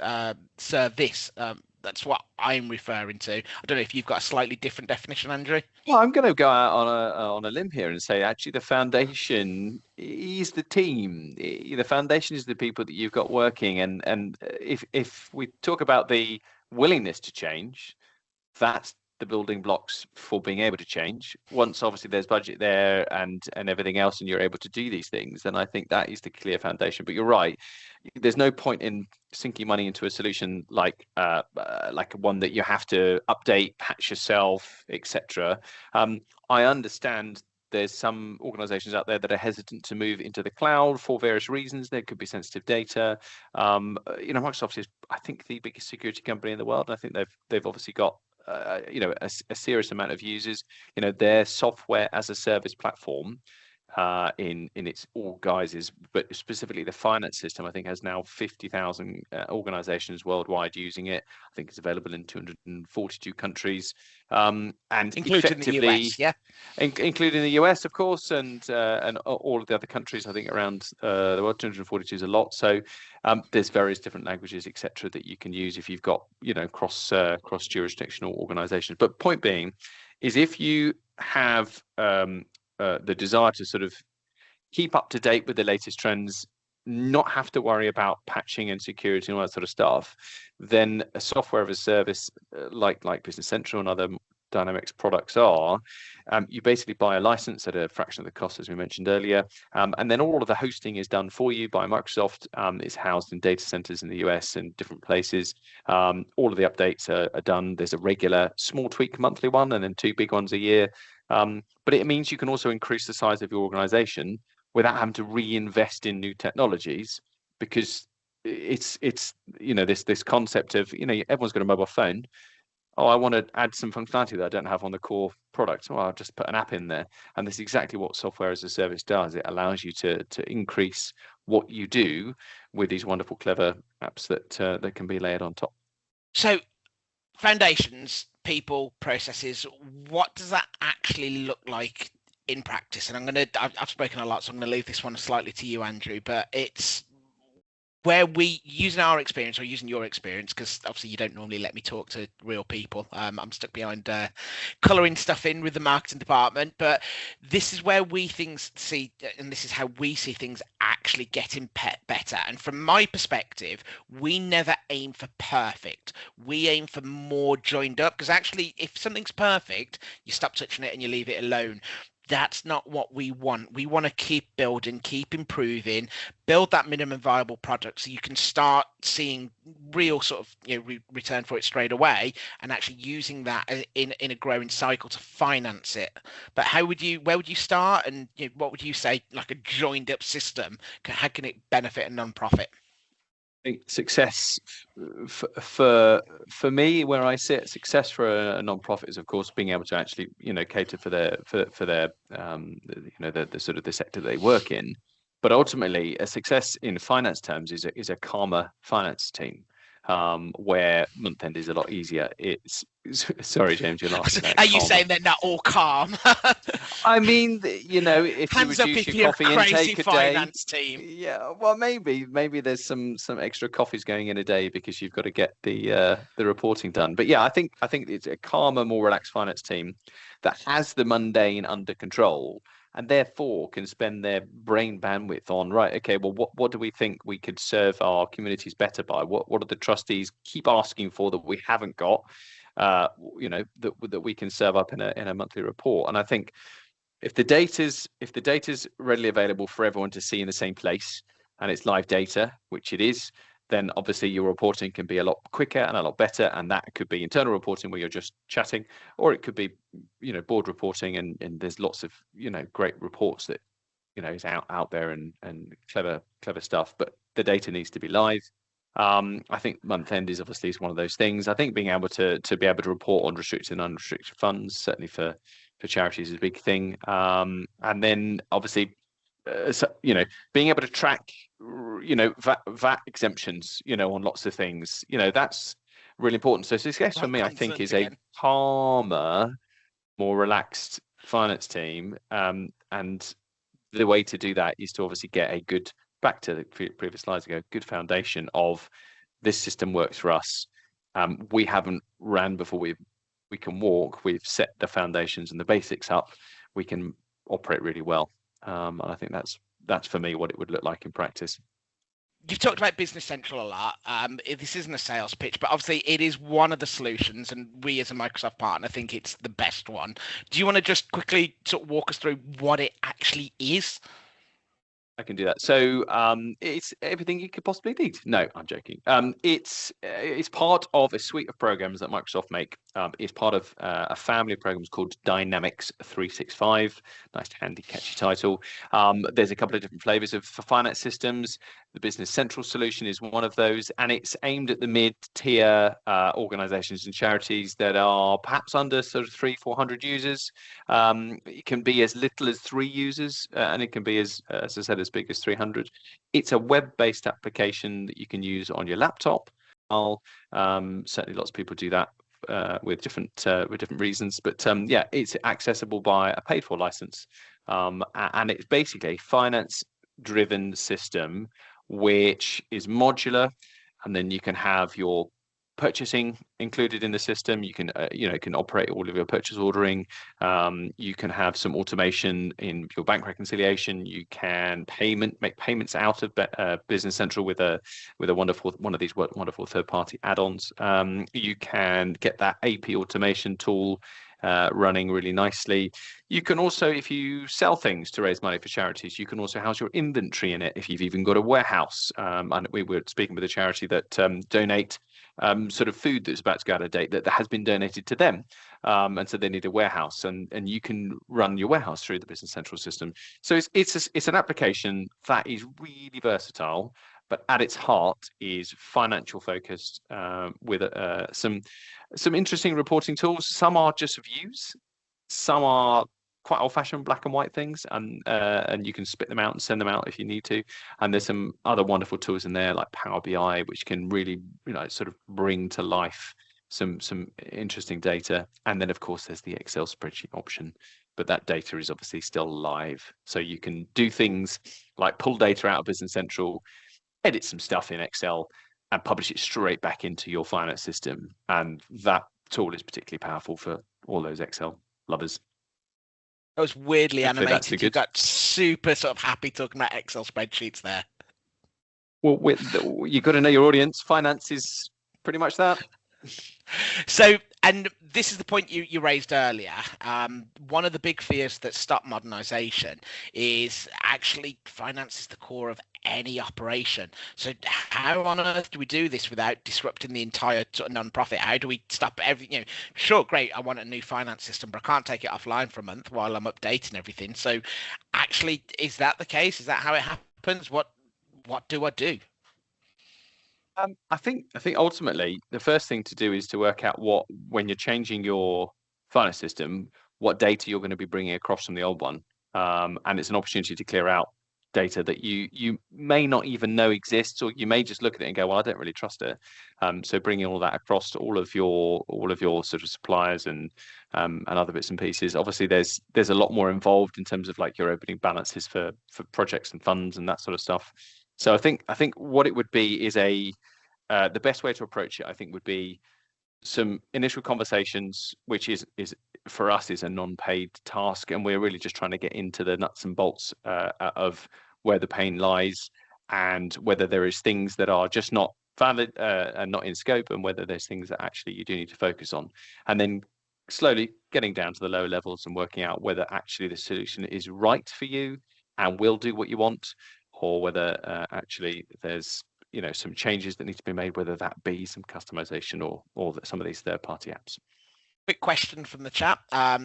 That's what I'm referring to. I don't know if you've got a slightly different definition, Andrew. Well, I'm going to go out on a limb here and say actually the foundation is the team. The foundation is the people that you've got working, and if we talk about the willingness to change, that's the building blocks for being able to change. Once obviously there's budget there and everything else, and you're able to do these things, then I think that is the clear foundation. But you're right, there's no point in sinking money into a solution like one that you have to update, patch yourself, etc. I understand there's some organizations out there that are hesitant to move into the cloud for various reasons. There could be sensitive data. Microsoft is, I think, the biggest security company in the world. I think they've obviously got a serious amount of users. Their software as a service platform in its all guises, but specifically the finance system, I think has now 50,000 organizations worldwide using it. I think it's available in 242 countries, and Including the US, yeah. Including the US, of course, and all of the other countries. I think around the world, 242 is a lot. So there's various different languages, etc., that you can use if you've got cross jurisdictional organizations. But point being is if you have the desire to sort of keep up to date with the latest trends, not have to worry about patching and security and all that sort of stuff, then a software as a service like Business Central and other Dynamics products are, you basically buy a license at a fraction of the cost, as we mentioned earlier, and then all of the hosting is done for you by Microsoft. It's housed in data centers in the US and different places. All of the updates are done. There's a regular small tweak monthly one, and then 2 big ones a year. But it means you can also increase the size of your organization without having to reinvest in new technologies, because it's this concept of everyone's got a mobile phone. oh, I want to add some functionality that I don't have on the core product. Well, I'll just put an app in there. And this is exactly what software as a service does. It allows you to increase what you do with these wonderful, clever apps that can be layered on top. So foundations, people, processes, what does that actually look like in practice? And I've spoken a lot, so I'm going to leave this one slightly to you, Andrew, but it's where we, using our experience or using your experience, because obviously you don't normally let me talk to real people. I'm stuck behind colouring stuff in with the marketing department, but this is where we things see, and this is how we see things actually getting better. And from my perspective, we never aim for perfect. We aim for more joined up, because actually, if something's perfect, you stop touching it and you leave it alone. That's not what we want. We want to keep building, keep improving, build that minimum viable product so you can start seeing real sort of return for it straight away, and actually using that in a growing cycle to finance it. But where would you start, and what would you say, like a joined up system, how can it benefit a non-profit? I think success for me, where I sit, success for a non-profit is, of course, being able to actually cater for their the sort of the sector they work in. But ultimately, a success in finance terms is a calmer finance team, where month end is a lot easier. It's sorry, James, you're laughing. Are you saying they're not all calm? I mean, if you Hands up reduce if your you're coffee a crazy intake a day, finance team. yeah, well, maybe there's some extra coffees going in a day because you've got to get the reporting done. But yeah, I think it's a calmer, more relaxed finance team that has the mundane under control, and therefore can spend their brain bandwidth on, right, okay, well, what do we think we could serve our communities better by? What are the trustees keep asking for that we haven't got? That we can serve up in a monthly report. And I think if the data's readily available for everyone to see in the same place, and it's live data, which it is, then obviously your reporting can be a lot quicker and a lot better. And that could be internal reporting where you're just chatting, or it could be board reporting, and there's lots of great reports that is out there, and clever stuff, but the data needs to be live. I think month end is one of those things. I think being able to be able to report on restricted and unrestricted funds, certainly for charities, is a big thing. And then obviously, being able to track, VAT exemptions, on lots of things, that's really important. So success for me, I think, is a calmer, more relaxed finance team. And the way to do that is to obviously get a good, back to the previous slides ago, good foundation of this system works for us. We haven't ran before we can walk. We've set the foundations and the basics up. We can operate really well. And I think that's for me what it would look like in practice. You've talked about Business Central a lot. This isn't a sales pitch, but obviously it is one of the solutions, and we as a Microsoft partner think it's the best one. Do you want to just quickly sort of walk us through what it actually is? I can do that. So it's everything you could possibly need. No, I'm joking. It's part of a suite of programs that Microsoft make. It's part of a family of programs called Dynamics 365. Nice, handy, catchy title. There's a couple of different flavors for finance systems. The Business Central solution is one of those, and it's aimed at the mid-tier organizations and charities that are perhaps under sort of 300-400 users. It can be as little as 3 users, and it can be, as I said, as big as 300. It's a web-based application that you can use on your laptop. Certainly lots of people do that with different reasons, but yeah, it's accessible by a paid-for license, and it's basically a finance-driven system which is modular, and then you can have your purchasing included in the system. You can can operate all of your purchase ordering. You can have some automation in your bank reconciliation. You can make payments out of Business Central with one of these wonderful third-party add-ons. You can get that AP automation tool running really nicely. You can also, if you sell things to raise money for charities, you can also house your inventory in it. If you've even got a warehouse, and we were speaking with a charity that donate sort of food that's about to go out of date that has been donated to them, and so they need a warehouse, and you can run your warehouse through the Business Central system. So it's an application that is really versatile, but at its heart is financial focused, with some interesting reporting tools. Some are just views, some are quite old-fashioned black and white things, and you can spit them out and send them out if you need to. And there's some other wonderful tools in there like Power BI, which can really, sort of bring to life some interesting data. And then of course there's the Excel spreadsheet option, but that data is obviously still live, so you can do things like pull data out of Business Central, edit some stuff in Excel, and publish it straight back into your finance system. And that tool is particularly powerful for all those Excel lovers. That was weirdly Hopefully animated. You got super sort of happy talking about Excel spreadsheets there. Well, you got to know your audience. Finance is pretty much that. So, and this is the point you raised earlier. One of the big fears that stop modernisation is actually finance is the core of any operation. So how on earth do we do this without disrupting the entire non-profit? How do we stop everything? Sure, great, I want a new finance system, but I can't take it offline for a month while I'm updating everything. So actually, is that the case? Is that how it happens? What do I do? I think ultimately the first thing to do is to work out when you're changing your finance system, what data you're going to be bringing across from the old one. And it's an opportunity to clear out data that you may not even know exists, or you may just look at it and go, well, I don't really trust it. So bringing all that across to all of your sort of suppliers and other bits and pieces. Obviously, there's a lot more involved in terms of like your opening balances for projects and funds and that sort of stuff. So I think what it would be is the best way to approach it, I think, would be some initial conversations, which is for us is a non-paid task, and we're really just trying to get into the nuts and bolts of where the pain lies, and whether there is things that are just not valid and not in scope, and whether there's things that actually you do need to focus on, and then slowly getting down to the lower levels and working out whether actually the solution is right for you and will do what you want, or whether actually there's some changes that need to be made, whether that be some customization or some of these third-party apps. Quick question from the chat.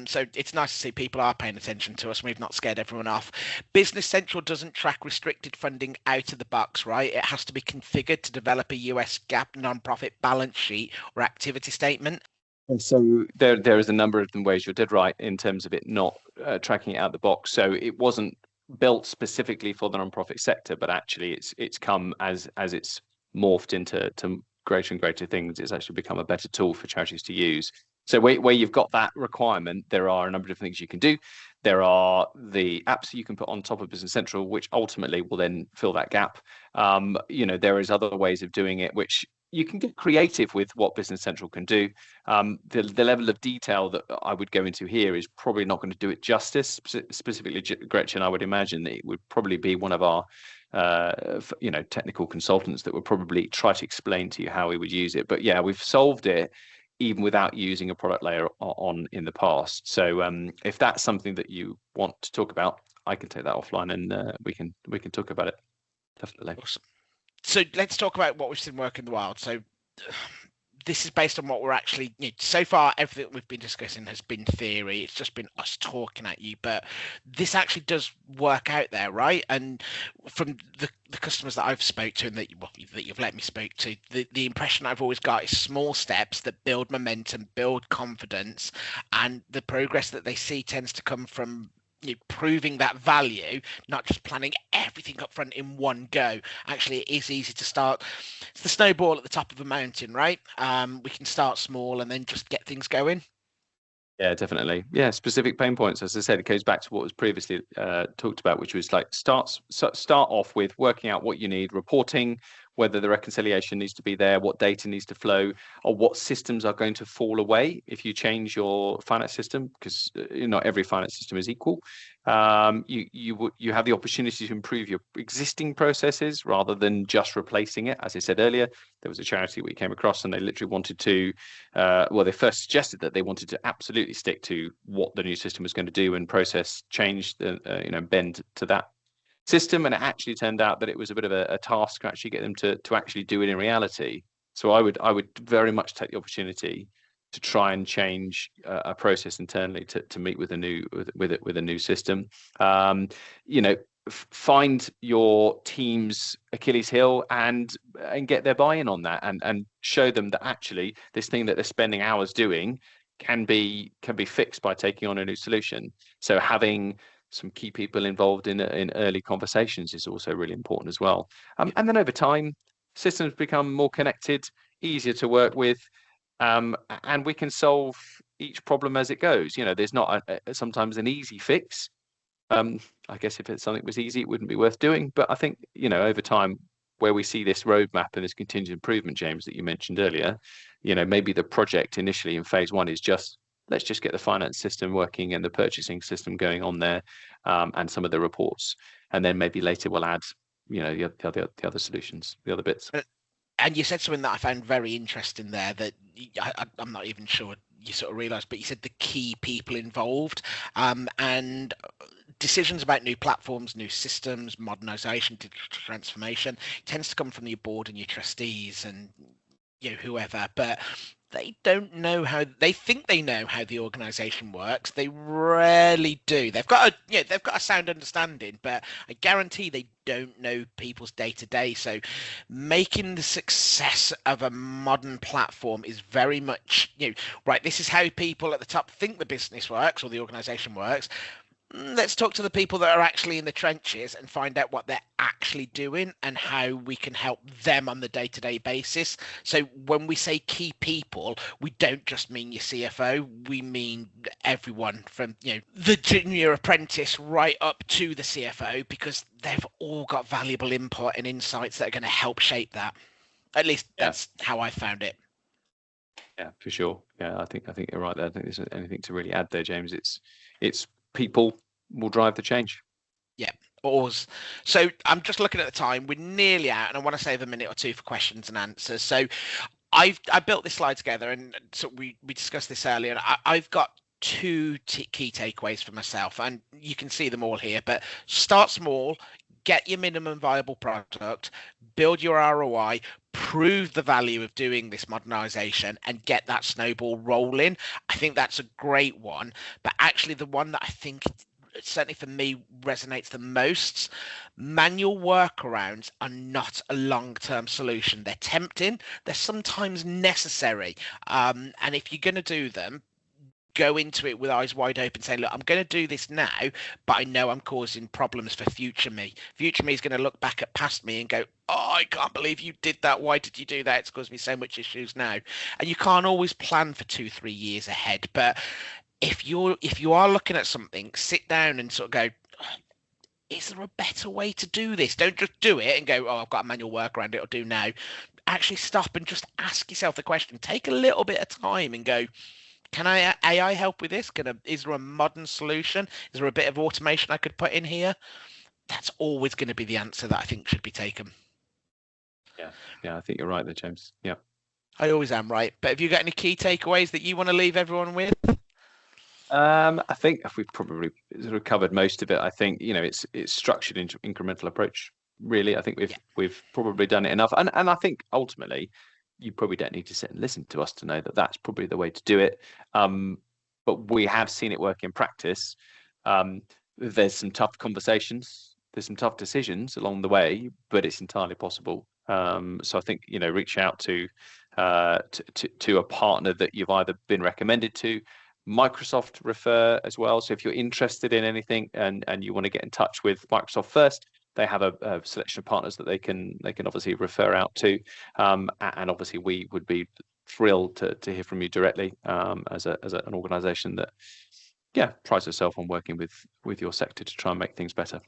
So it's nice to see people are paying attention to us and we've not scared everyone off. Business Central doesn't track restricted funding out of the box, right? It has to be configured to develop a US GAAP non-profit balance sheet or activity statement. And so there is a number of ways. You're dead right in terms of it not tracking it out of the box. So it wasn't built specifically for the non-profit sector, but actually it's come as it's morphed into greater and greater things. It's actually become a better tool for charities to use. So where you've got that requirement, there are a number of different things you can do. There are the apps you can put on top of Business Central, which ultimately will then fill that gap. There is other ways of doing it, which you can get creative with what Business Central can do. The level of detail that I would go into here is probably not going to do it justice. Specifically, Gretchen, I would imagine that it would probably be one of our technical consultants that would probably try to explain to you how we would use it. But yeah, we've solved it even without using a product layer on in the past. So if that's something that you want to talk about, I can take that offline and we can talk about it. Definitely. Awesome. So let's talk about what we've seen work in the wild. So this is based on what we're actually, so far, everything we've been discussing has been theory. It's just been us talking at you, but this actually does work out there, right? And from the customers that I've spoke to and that you've let me speak to, the impression I've always got is small steps that build momentum, build confidence, and the progress that they see tends to come from proving that value, not just planning everything up front in one go. Actually, it is easy to start. It's the snowball at the top of a mountain, right? We can start small and then just get things going. Yeah, definitely. Yeah, specific pain points. As I said, it goes back to what was previously talked about, which was like start off with working out what you need, reporting whether the reconciliation needs to be there, what data needs to flow, or what systems are going to fall away if you change your finance system, because not every finance system is equal. You have the opportunity to improve your existing processes rather than just replacing it. As I said earlier, there was a charity we came across and they literally wanted to, they first suggested that they wanted to absolutely stick to what the new system was going to do and process change, bend to that system, and it actually turned out that it was a bit of a task to actually get them to actually do it in reality. So I would very much take the opportunity to try and change a process internally to meet with a new system. find your team's Achilles heel and get their buy-in on that, and show them that actually this thing that they're spending hours doing can be fixed by taking on a new solution. So having some key people involved in early conversations is also really important as well. And then over time, systems become more connected, easier to work with, and we can solve each problem as it goes. There's not sometimes an easy fix. I guess if something was easy, it wouldn't be worth doing. But I think, over time, where we see this roadmap and this continuous improvement, James, that you mentioned earlier, maybe the project initially in phase one is let's just get the finance system working and the purchasing system going on there, and some of the reports. And then maybe later we'll add, the other solutions, the other bits. And you said something that I found very interesting there that I'm not even sure you sort of realised, but you said the key people involved, and decisions about new platforms, new systems, modernisation, digital transformation tends to come from your board and your trustees and whoever, but they don't know how. They think they know how the organisation works. They rarely do. They've got a sound understanding, but I guarantee they don't know people's day to day. So making the success of a modern platform is very much, right, this is how people at the top think the business works or the organisation works. Let's talk to the people that are actually in the trenches and find out what they're actually doing and how we can help them on the day-to-day basis. So when we say key people, we don't just mean your CFO, we mean everyone from the junior apprentice right up to the CFO, because they've all got valuable input and insights that are going to help shape that. At least that's how I found it. Yeah, for sure. Yeah, I think you're right there. I think there's anything to really add there, James. It's people will drive the change. Yeah, always. So I'm just looking at the time. We're nearly out, and I want to save a minute or two for questions and answers. So I built this slide together, and so we discussed this earlier. And I've got two key takeaways for myself, and you can see them all here. But start small, get your minimum viable product, build your ROI, prove the value of doing this modernization, and get that snowball rolling. I think that's a great one. But actually, the one that I think certainly for me resonates the most, manual workarounds are not a long-term solution. They're tempting, they're sometimes necessary, and if you're going to do them, go into it with eyes wide open, saying, look, I'm going to do this now, but I know I'm causing problems for future me. Future me is going to look back at past me and go, oh, I can't believe you did that. Why did you do that? It's caused me so much issues now. And you can't always plan for 2-3 years ahead, but if you are looking at something, sit down and sort of go, is there a better way to do this? Don't just do it and go, oh, I've got a manual workaround, it'll do now. Actually stop and just ask yourself the question. Take a little bit of time and go, can AI help with this? Is there a modern solution? Is there a bit of automation I could put in here? That's always going to be the answer that I think should be taken. Yeah, I think you're right there, James. Yeah. I always am right. But have you got any key takeaways that you want to leave everyone with? I think we've probably sort of covered most of it. I think it's structured into incremental approach. Really, I think we've probably done it enough, and I think ultimately you probably don't need to sit and listen to us to know that that's probably the way to do it. But we have seen it work in practice. There's some tough conversations, there's some tough decisions along the way, but it's entirely possible. So I think reach out to a partner that you've either been recommended to. Microsoft refer as well. So if you're interested in anything and you want to get in touch with Microsoft first, they have a selection of partners that they can obviously refer out to. And obviously we would be thrilled to hear from you directly, as an organization that prides itself on working with your sector to try and make things better.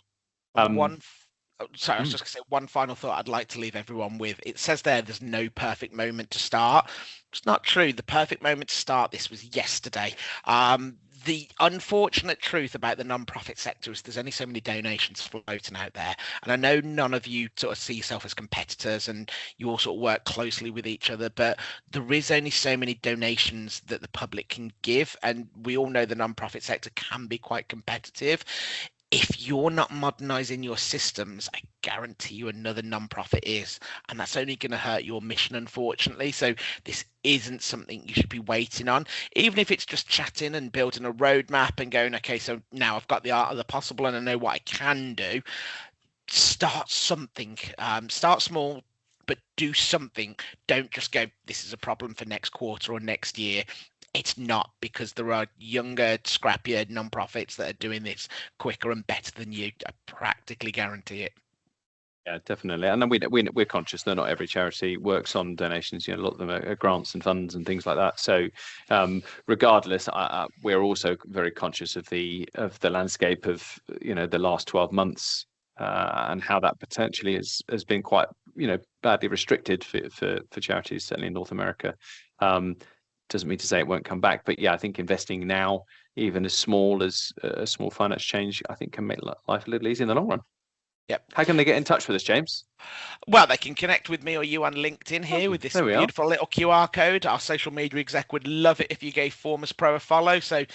I was just going to say one final thought I'd like to leave everyone with. It says there's no perfect moment to start. It's not true. The perfect moment to start this was yesterday. The unfortunate truth about the non-profit sector is there's only so many donations floating out there. And I know none of you sort of see yourself as competitors and you all sort of work closely with each other, but there is only so many donations that the public can give. And we all know the non-profit sector can be quite competitive. if you're not modernizing your systems, I guarantee you another non-profit is, and that's only going to hurt your mission, unfortunately. So this isn't something you should be waiting on, even if it's just chatting and building a roadmap and going, okay, so now I've got the art of the possible and I know what I can do. Start something. Start small, but do something. Don't just go, this is a problem for next quarter or next year. It's not, because there are younger, scrappier non-profits that are doing this quicker and better than you. I practically guarantee it. Yeah, definitely. And then we're conscious that not every charity works on donations. You know, a lot of them are grants and funds and things like that. So, regardless, we're also very conscious of the landscape of, you know, the last 12 months, and how that potentially has been quite, you know, badly restricted for charities, certainly in North America. Doesn't mean to say it won't come back, but yeah, I think investing now, even as small as a small finance change, I think can make life a little easier in the long run. Yep. How can they get in touch with us, James? Well, they can connect with me or you on LinkedIn here with this There we are. beautiful little QR code. Our social media exec would love it if you gave Formers Pro a follow. So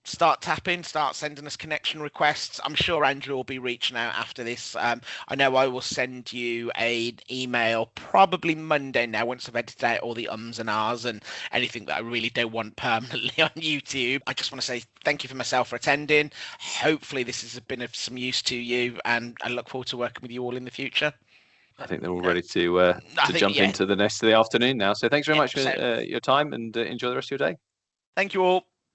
start tapping, start sending us connection requests. I'm sure Andrew will be reaching out after this. I know I will send you an email probably Monday now, once I've edited out all the ums and ahs and anything that I really don't want permanently on YouTube. I just want to say thank you for myself for attending. Hopefully this has been of some use to you, and I look forward to working with you all in the future. I think they're all ready to jump into the rest of the afternoon now. So thanks very much for your time, and enjoy the rest of your day. Thank you all.